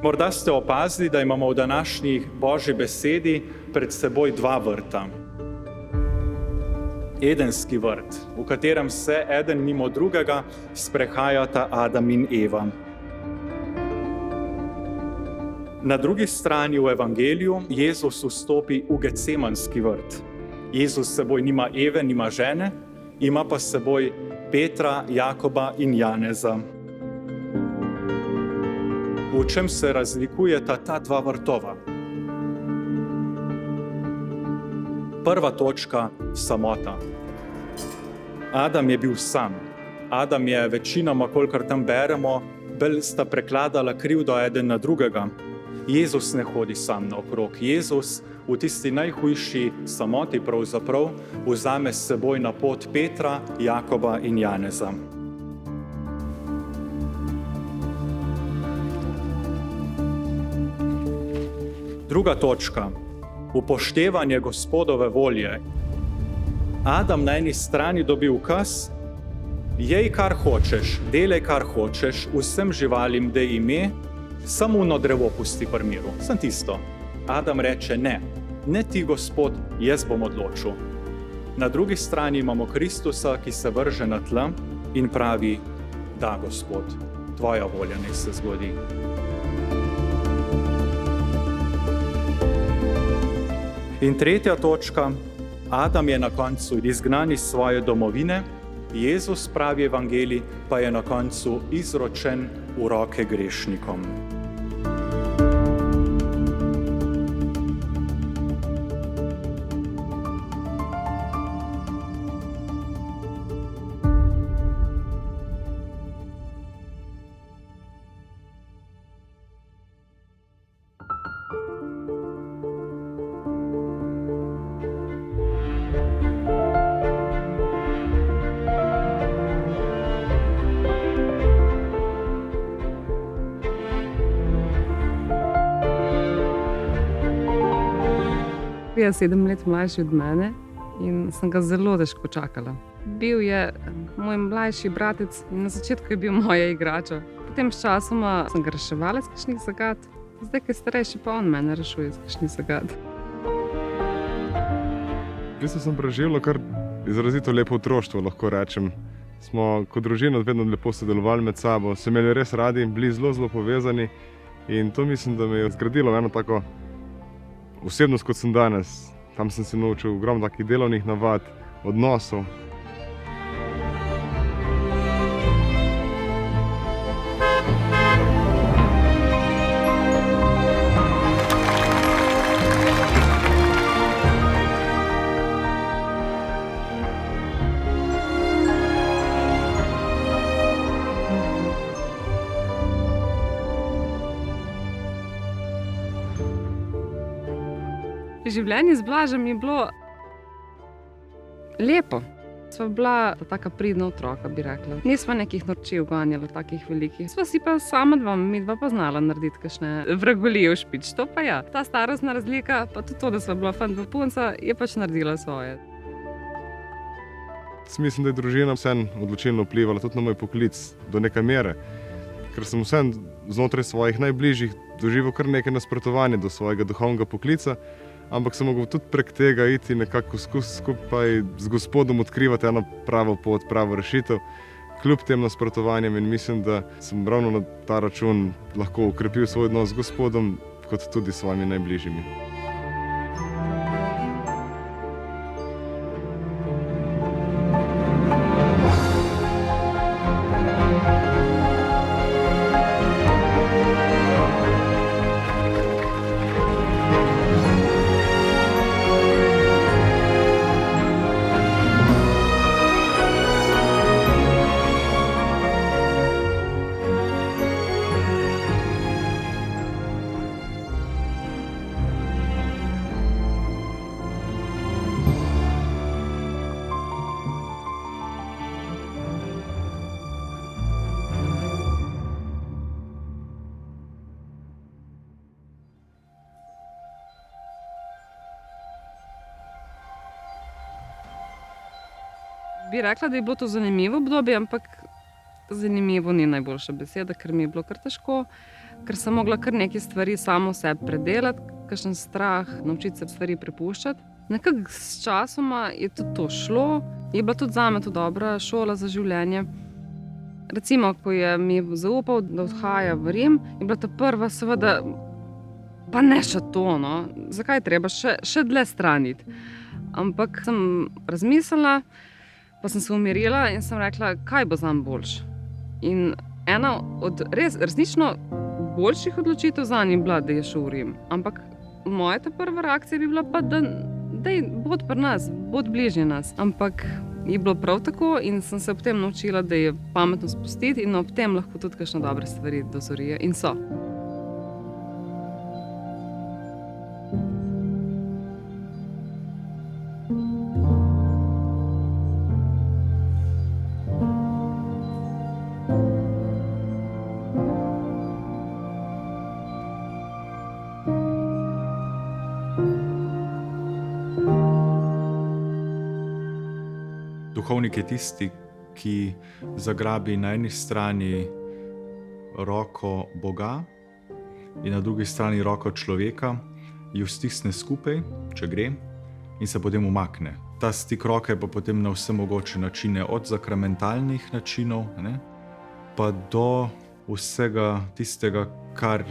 Morda ste opazili, da imamo v današnji Božji besedi pred seboj dva vrta. Edenski vrt, v katerem se eden mimo drugega sprehajata Adam in Eva. Na drugi strani v evangeliju Jezus vstopi v Getsemanski vrt. Jezus s seboj nima Eve, nima žene, ima pa s seboj Petra, Jakoba in Janeza. V čem se razlikujeta ta dva vrtova? Prva točka, samota. Adam je bil sam. Adam je večinoma, kolikor tam beremo, bolj sta prekladala krivdo eden na drugega. Jezus ne hodi sam naokrog. Jezus v tisti najhujši samoti pravzaprav vzame s seboj na pot Petra, Jakoba in Janeza. Druga točka. Upoštevanje Gospodove volje. Adam na eni strani dobi ukaz: jej kar hočeš, delaj kar hočeš, vsem živalim daj ime, samo ono drevo pusti pri miru. Sem tisto. Adam reče: ne ti, Gospod, jaz bom odločil. Na drugi strani imamo Kristusa, ki se vrže na tla in pravi: da, Gospod, tvoja volja naj se zgodi. In tretja točka. Adam je na koncu izgnan iz svoje domovine, Jezus, pravi evangelij, pa je na koncu izročen v roke grešnikom. Je 7 let mlajši od mene in sem ga zelo težko čakala. Bil je moj mlajši bratec in na začetku je bil moja igrača. Potem s časoma sem ga reševala iz kakšnih zagad. Zdaj, ko je starejši, pa on mene rešuje iz kakšnih zagad. V bistvu sem preživljal kar izrazito lepo otroštvo, lahko rečem. Smo kot družina vedno lepo sodelovali med sabo, se imeli res radi, bili zelo povezani in to mislim, da me je zgradilo eno tako osebnost, kot sem danes. Tam sem se naučil ogromno takih delovnih navad, odnosov. Življenje z Blažem je bilo lepo. Sva bila taka pridna otroka, bi rekla. Nisva nekih norčij uganjala, takih velikih. Sva si pa sama midva poznala narediti kakšne vragolije v špič. To pa ja. Ta starostna razlika, pa tudi to, da sva bila fant pa punca, je pač naredila svoje. Mislim, da je družina vseeno odločilno vplivala tudi na moj poklic do neke mere, ker sem vseeno znotraj svojih najbližjih doživel kar nekaj nasprotovanja do svojega duhovnega poklica, ampak sem mogel tudi prek tega iti nekako skupaj z Gospodom odkrivati eno pravo pot, pravo rešitev, kljub tem nasprotovanjem, in mislim, da sem ravno na ta račun lahko okrepil svoj odnos z Gospodom, kot tudi s svojimi najbližjimi. Bi rekla, da je bilo to zanimivo obdobje, ampak Zanimivo ni najboljša beseda, ker mi je bilo kar težko, ker sem mogla kar nekaj stvari samo sebi predelati, kakšen strah, naučiti se stvari prepuščati. Nekako s časoma je tudi to šlo, je bila tudi zame to dobra šola za življenje. Recimo, ko je mi zaupal, da odhaja v Rim, je bila ta prva seveda, pa ne še to, no, zakaj je treba še dlje straniti. Ampak sem razmislila, pa sem se umirila in sem rekla, kaj bo zame boljše. In ena od resnično boljših odločitev zanj je bila, da je šel v Rim. Ampak moja ta prva reakcija bi bila pa, da bod pri nas, bod bližje nas. Ampak je bilo prav tako in sem se ob tem naučila, da je pametno spustiti in ob tem lahko tudi kakšne dobre stvari dozorijo in so. Duhovnik je tisti, ki zagrabi na eni strani roko Boga in na drugi strani roko človeka, ju stisne skupaj, če gre, in se potem umakne. Ta stik roke pa potem na vse mogoče načine, od sakramentalnih načinov, pa do vsega tistega, kar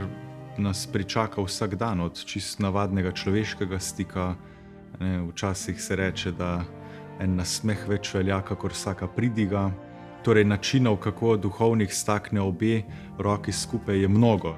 nas pričaka vsak dan, od čist navadnega človeškega stika. Včasih se reče, da en nasmeh več velja, kakor vsaka pridiga. Torej, načinov, kako duhovnik stakne obe roki skupaj, je mnogo.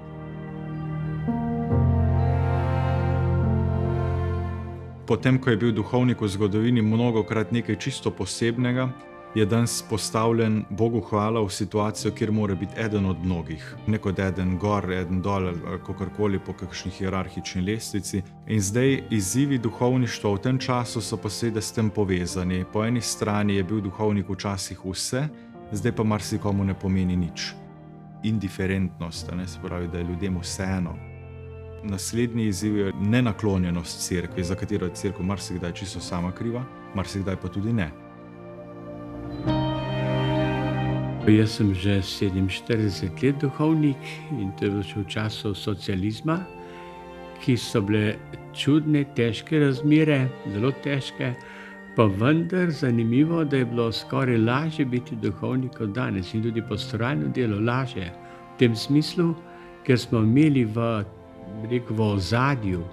Potem, ko je bil duhovnik v zgodovini mnogokrat nekaj čisto posebnega, je danes postavljen, Bogu hvala, v situacijo, kjer mora biti eden od mnogih. Ne kot eden gor, eden dol ali kakorkoli po kakšni hierarhični lestvici. In zdaj izzivi duhovništva v tem času so pa seveda s tem povezani. Po eni strani je bil duhovnik včasih vse, zdaj pa marsikomu ne pomeni nič. Indiferentnost, se pravi, da je ljudem vseeno. Naslednji izziv je nenaklonjenost cerkvi, za katero je cerkev marsikdaj čisto sama kriva, marsikdaj pa tudi ne. Jaz sem že 47 let duhovnik in to je bilo še v času socializma, ki so bile čudne, težke razmere, zelo težke, pa vendar zanimivo, da je bilo skoraj lažje biti duhovnik kot danes in tudi pastoralno delo lažje. V tem smislu, ker smo imeli v ozadju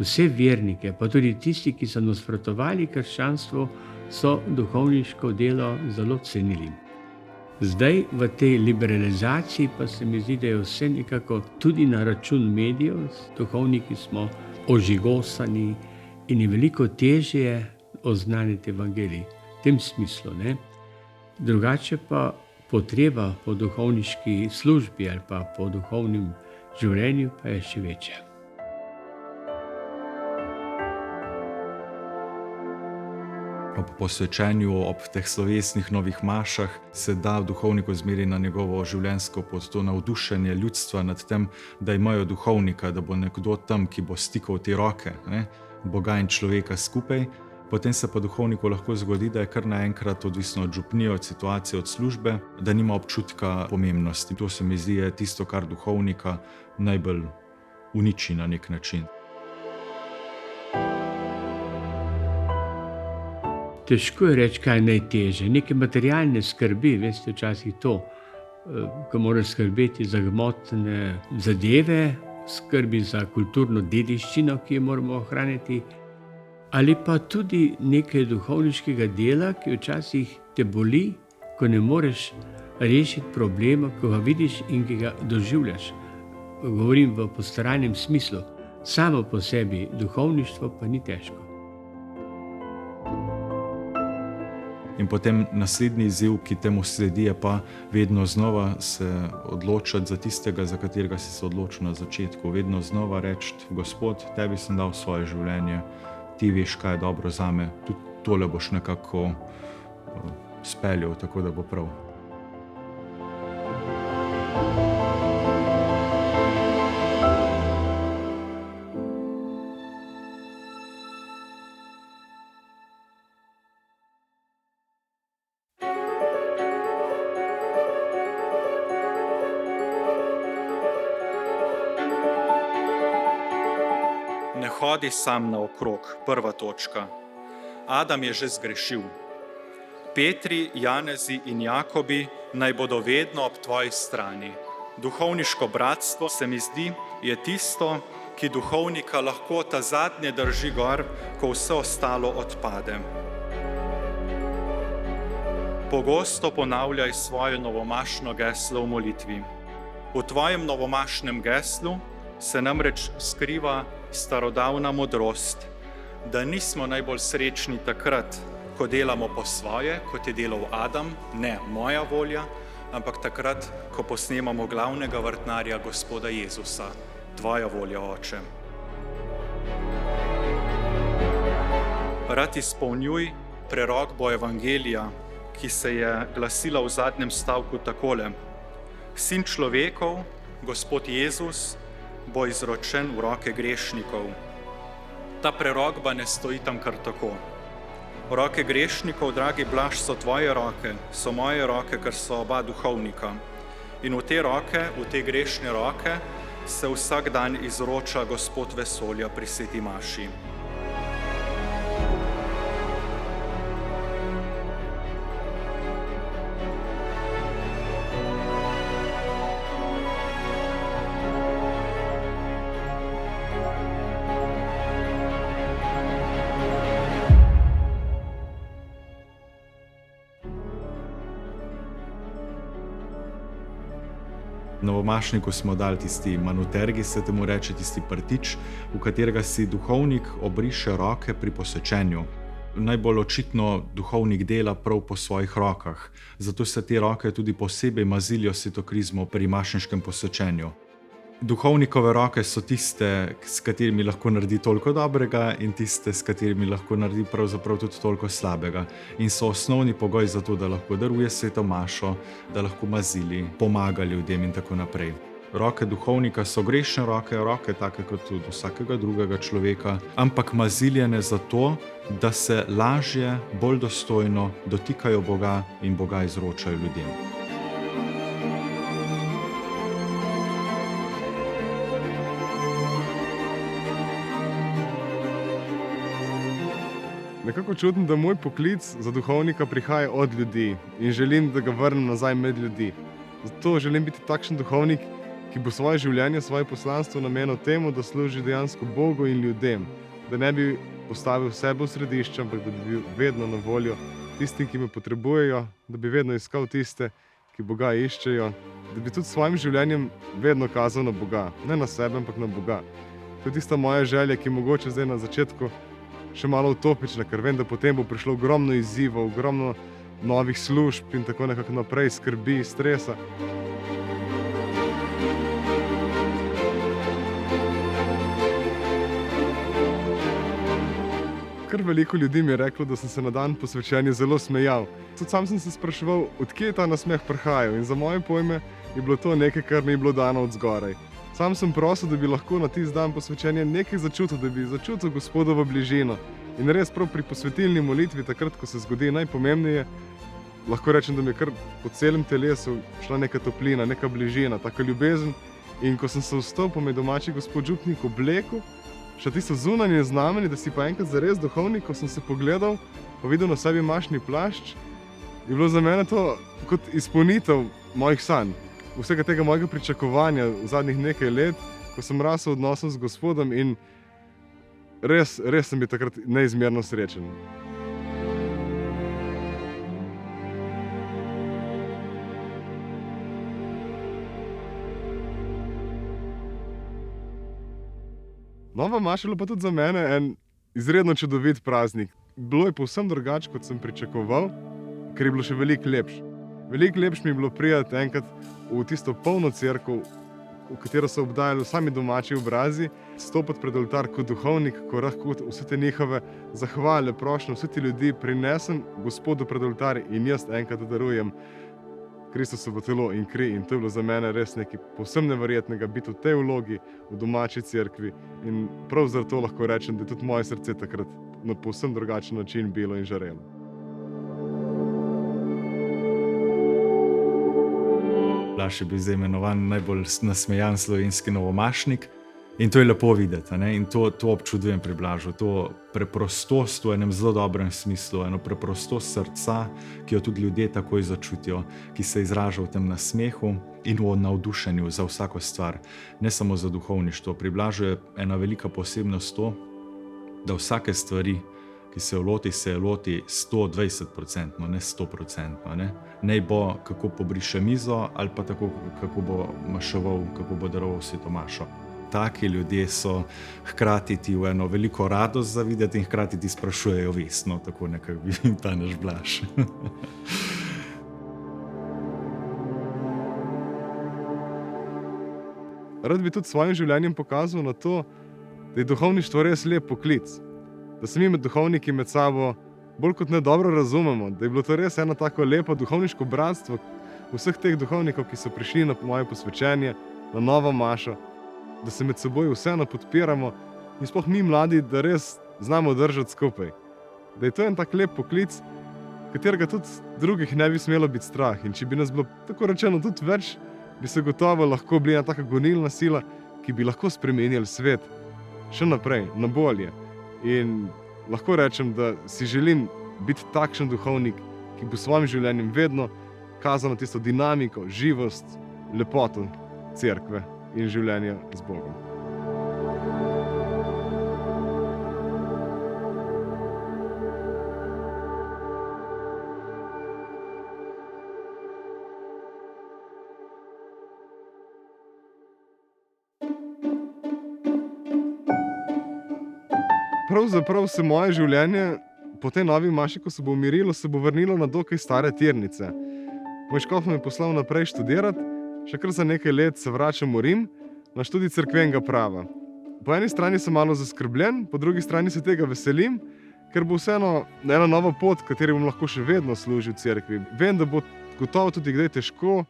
vse vernike, pa tudi tisti, ki so nasprotovali krščanstvu, so duhovniško delo zelo cenili. Zdaj v tej liberalizaciji pa se mi zdi, da je vse nekako tudi na račun medijev, duhovniki smo ožigosani in je veliko težje oznaniti evangelij v tem smislu. Drugače pa potreba po duhovniški službi ali pa po duhovnem življenju pa je še večja. Ob posvečenju, ob teh slovesnih novih mašah se da duhovniku zmeri na njegovo življenjsko pot, to navdušenje ljudstva nad tem, da imajo duhovnika, da bo nekdo tam, ki bo stikal te roke, Boga in človeka skupaj. Potem se pa duhovniku lahko zgodi, da je kar naenkrat odvisno od župnije, od situacije, od službe, da nima občutka pomembnosti. To se mi zdi je tisto, kar duhovnika najbolj uniči na nek način. Težko je reči, kaj je najtežje. Neke materialne skrbi, veste, včasih to, ko moraš skrbeti za gmotne zadeve, skrbi za kulturno dediščino, ki jo moramo ohraniti, ali pa tudi nekaj duhovniškega dela, ki včasih te boli, ko ne moreš rešiti problema, ko ga vidiš in ki ga doživljaš. Govorim v pastoralnem smislu. Samo po sebi duhovništvo pa ni težko. In potem naslednji izziv, ki temu sledi, je pa vedno znova se odločiti za tistega, za katerega si se odločil na začetku. Vedno znova reči, Gospod, tebi sem dal svoje življenje, ti veš, kaj je dobro zame, tudi tole boš nekako speljal, tako da bo prav. Ne hodi sam naokrog, prva točka. Adam je že zgrešil. Petri, Janezi in Jakobi naj bodo vedno ob tvoji strani. Duhovniško bratstvo, se mi zdi, je tisto, ki duhovnika lahko ta zadnje drži gor, ko vse ostalo odpade. Pogosto ponavljaj svoje novomašno geslo v molitvi. V tvojem novomašnem geslu se namreč skriva starodavna modrost, da nismo najbolj srečni takrat, ko delamo po svoje, kot je delal Adam, ne moja volja, ampak takrat, ko posnemamo glavnega vrtnarja Gospoda Jezusa, tvoja volja, Oče. Rad izpolnjuj prerokbo Evangelija, ki se je glasila v zadnjem stavku takole: Sin človekov, Gospod Jezus, bo izročen v roke grešnikov. Ta prerokba ne stoji tam kar tako. Roke grešnikov, dragi Blaž, so tvoje roke, so moje roke, ker so oba duhovnika. In v te roke, v te grešne roke, se vsak dan izroča Gospod vesolja pri sveti maši. Novomašniku smo dali tisti manutergi, se temu reče, tisti prtič, v katerega si duhovnik obriše roke pri posvečenju. Najbolj očitno duhovnik dela prav po svojih rokah, zato se te roke tudi posebej mazilijo svetokrizmo pri mašniškem posvečenju. Duhovnikove roke so tiste, s katerimi lahko naredi toliko dobrega, in tiste, s katerimi lahko naredi pravzaprav tudi toliko slabega. In so osnovni pogoj za to, da lahko daruje sveto mašo, da lahko mazili, pomaga ljudem in tako naprej. Roke duhovnika so grešne roke, roke take kot tudi vsakega drugega človeka, ampak maziljene zato, da se lažje, bolj dostojno dotikajo Boga in Boga izročajo ljudem. Nekako čutim, da moj poklic za duhovnika prihaja od ljudi in želim, da ga vrnem nazaj med ljudi. Zato želim biti takšen duhovnik, ki bo svoje življenje, svoje poslanstvo namenil temu, da služi dejansko Bogu in ljudem. Da ne bi postavil sebe v središče, ampak da bi bil vedno na voljo tistim, ki me potrebujejo, da bi vedno iskal tiste, ki Boga iščejo, da bi tudi s svojim življenjem vedno kazal na Boga. Ne na sebe, ampak na Boga. To je tista moja želja, ki je mogoče zdaj na začetku še malo utopična, ker vem, da potem bo prišlo ogromno izzivov, ogromno novih služb in tako nekako naprej, skrbi, stresa. Kar veliko ljudi mi je reklo, da sem se na dan posvečenja zelo smejal. Tudi sam sem se spraševal, odkje je ta nasmeh prihajal, in za moje pojme je bilo to nekaj, kar mi je bilo dano od zgoraj. Sam sem prosil, da bi lahko na tisti dan posvečenja nekaj začutil, da bi začutil Gospodovo bližino. In res prav pri posvetilni molitvi, takrat, ko se zgodi najpomembneje, lahko rečem, da mi je kar po celem telesu šla neka toplina, neka bližina, taka ljubezen. In ko sem se vstal, pa me domači gospod župnik oblekel, še tisto zunanje znamenje, da si pa enkrat zares duhovnik, ko sem se pogledal, pa videl na sebi mašni plašč, je bilo za mene to kot izpolnitev mojih sanj. Vsega tega mojega pričakovanja v zadnjih nekaj let, ko sem rasel v odnosu z Gospodom, in res sem bil takrat neizmerno srečen. Nova maša je bila pa tudi za mene en izredno čudovit praznik. Bilo je povsem drugače, kot sem pričakoval, ker je bilo še veliko lepše. Veliko lepše mi je bilo priti enkrat v tisto polno cerkev, v katero so obdajali sami domači obrazi, stopiti pred oltar kot duhovnik, ko lahko vse te njihove zahvale, prošnje, vse ti ljudi prinesem Gospodu pred oltar in jaz enkrat darujem Kristusovo telo in kri. In to je bilo za mene res nekaj povsem neverjetnega, biti v tej vlogi v domači cerkvi. In prav zato lahko rečem, da je tudi moje srce takrat na povsem drugačen način bilo in žarelo. Blaž je bil zdaj imenovan najbolj nasmejan slovenski novomašnik. In to je lepo videti, a ne? In to občudujem pri Blažu, to preprostost v enem zelo dobrem smislu, eno preprostost srca, ki jo tudi ljudje takoj začutijo, ki se izraža v tem nasmehu in v navdušenju za vsako stvar, ne samo za duhovništvo. Pri Blažu je ena velika posebnost to, da vsake stvari, ki se jo loti 120%, ne 100%. Naj bo, kako pobriše mizo, ali pa tako, kako bo maševal, kako bo daroval sveto mašo. Taki ljudje so hkrati ti v eno veliko radost za videti in hkrati ti sprašujejo vestno, tako nekako bi ta naš Blaž. Rad bi tudi s svojim življenjem pokazal na to, da je duhovništvo res lep poklic. Da se mi med duhovniki med sabo bolj kot ne dobro razumemo, da je bilo to res eno tako lepo duhovniško bratstvo vseh teh duhovnikov, ki so prišli na moje posvečenje, na novo mašo, da se med seboj vseeno podpiramo in sploh mi mladi, da res znamo držati skupaj. Da je to en tak lep poklic, katerega tudi drugih ne bi smelo biti strah. In če bi nas bilo tako rečeno tudi več, bi se gotovo lahko bili ena taka gonilna sila, ki bi lahko spremenili svet še naprej, na bolje. In lahko rečem, da si želim biti takšen duhovnik, ki bo s svojim življenjem vedno kazal na tisto dinamiko, živost, lepoto cerkve in življenja z Bogom. Pravzaprav se moje življenje po tej novi maši, ko se bo umirilo, se bo vrnilo na dokaj stare tirnice. Moj škof me je poslal naprej študirati, še kar za nekaj let se vračam v Rim na študij cerkvenega prava. Po eni strani sem malo zaskrbljen, po drugi strani se tega veselim, ker bo vseeno ena nova pot, kateri bom lahko še vedno služil cerkvi. Vem, da bo gotovo tudi kdaj težko,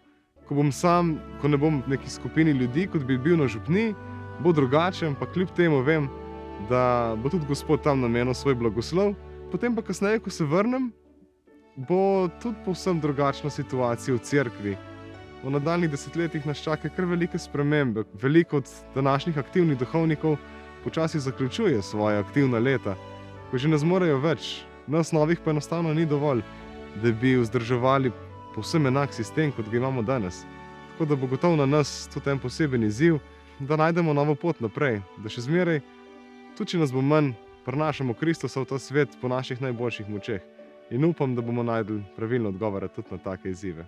ko bom sam, ko ne bom v neki skupini ljudi, kot bi bil na župniji, bo drugače, ampak kljub temu vem, da bo tudi Gospod tam namenil svoj blagoslov. Potem pa kasneje, ko se vrnem, bo tudi povsem drugačna situacija v cerkvi. V nadaljnjih desetletjih nas čaka kar velike spremembe. Veliko od današnjih aktivnih duhovnikov počasi zaključuje svoje aktivna leta, ko že ne zmorejo več. Nas novih pa enostavno ni dovolj, da bi vzdrževali povsem enak sistem, kot ga imamo danes. Tako da bo gotovo na nas tudi en poseben izziv, da najdemo novo pot naprej, da še zmeraj, tudi če nas bo manj, prinašamo Kristusa v ta svet po naših najboljših močeh. In upam, da bomo našli pravilno odgovore tudi na take izzive.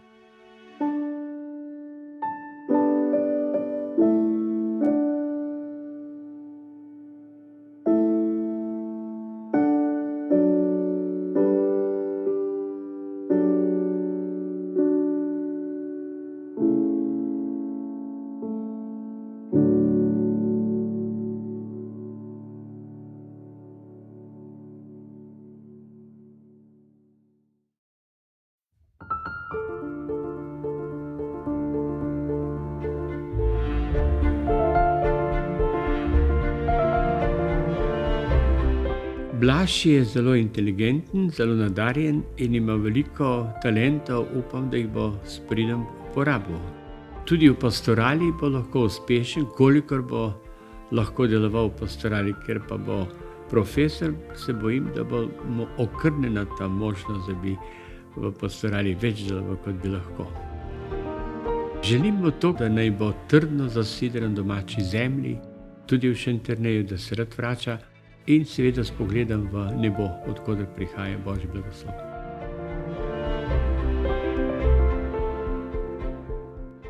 Blaž je zelo inteligenten, zelo nadarjen in ima veliko talentov, upam, da jih bo s pridom uporabil. Tudi v pastorali bo lahko uspešen, kolikor bo lahko deloval v pastorali, ker pa bo profesor, se bojim, da bo mu okrnjena ta možnost, da bi v pastorali več deloval, kot bi lahko. Želimo to, da naj bo trdno zasidran domači zemlji, tudi v Šentjerneju, da se rad vrača, in seveda s pogledom v nebo, odkoder prihaja Božji blagoslov.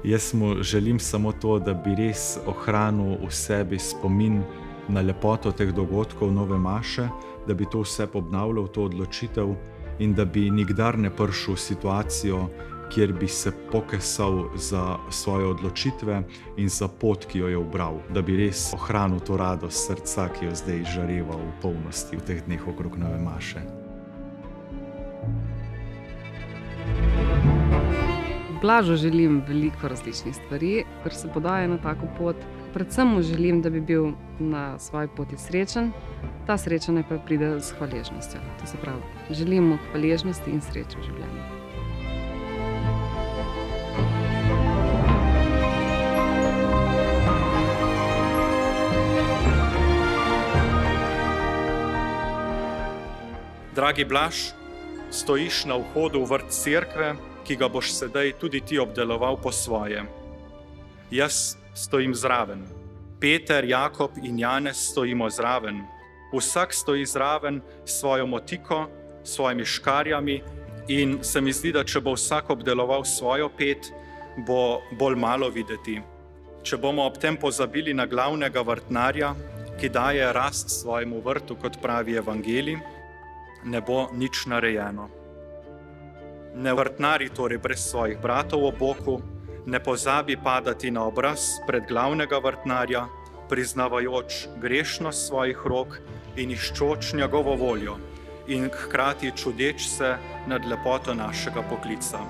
Jaz mu želim samo to, da bi res ohranil v sebi spomin na lepoto teh dogodkov nove maše, da bi to vse obnavljal, to odločitev, in da bi nikdar ne prišel v situacijo, kjer bi se pokesal za svoje odločitve in za pot, ki jo je ubral, da bi res ohranil to radost srca, ki jo zdaj žareva v polnosti v teh dneh okrog nove maše. Blažu želim veliko različnih stvari, ker se podaja na tako pot. Predvsem mu želim, da bi bil na svoji poti srečen, ta sreča naj pa pride s hvaležnostjo. To se pravi, želim mu hvaležnosti in sreče v življenju. Dragi Blaž, stojiš na vhodu v vrt cerkve, ki ga boš sedaj tudi ti obdeloval po svoje. Jaz stojim zraven. Peter, Jakob in Janez stojimo zraven. Vsak stoji zraven s svojo motiko, s svojimi škarjami in se mi zdi, da če bo vsak obdeloval svojo ped, bo bolj malo videti. Če bomo ob tem pozabili na glavnega vrtnarja, ki daje rast svojemu vrtu, kot pravi evangelij, ne bo nič narejeno. Ne vrtnari torej brez svojih bratov ob boku, ne pozabi padati na obraz pred glavnega vrtnarja, priznavajoč grešnost svojih rok in iščoč njegovo voljo in hkrati čudeč se nad lepoto našega poklica.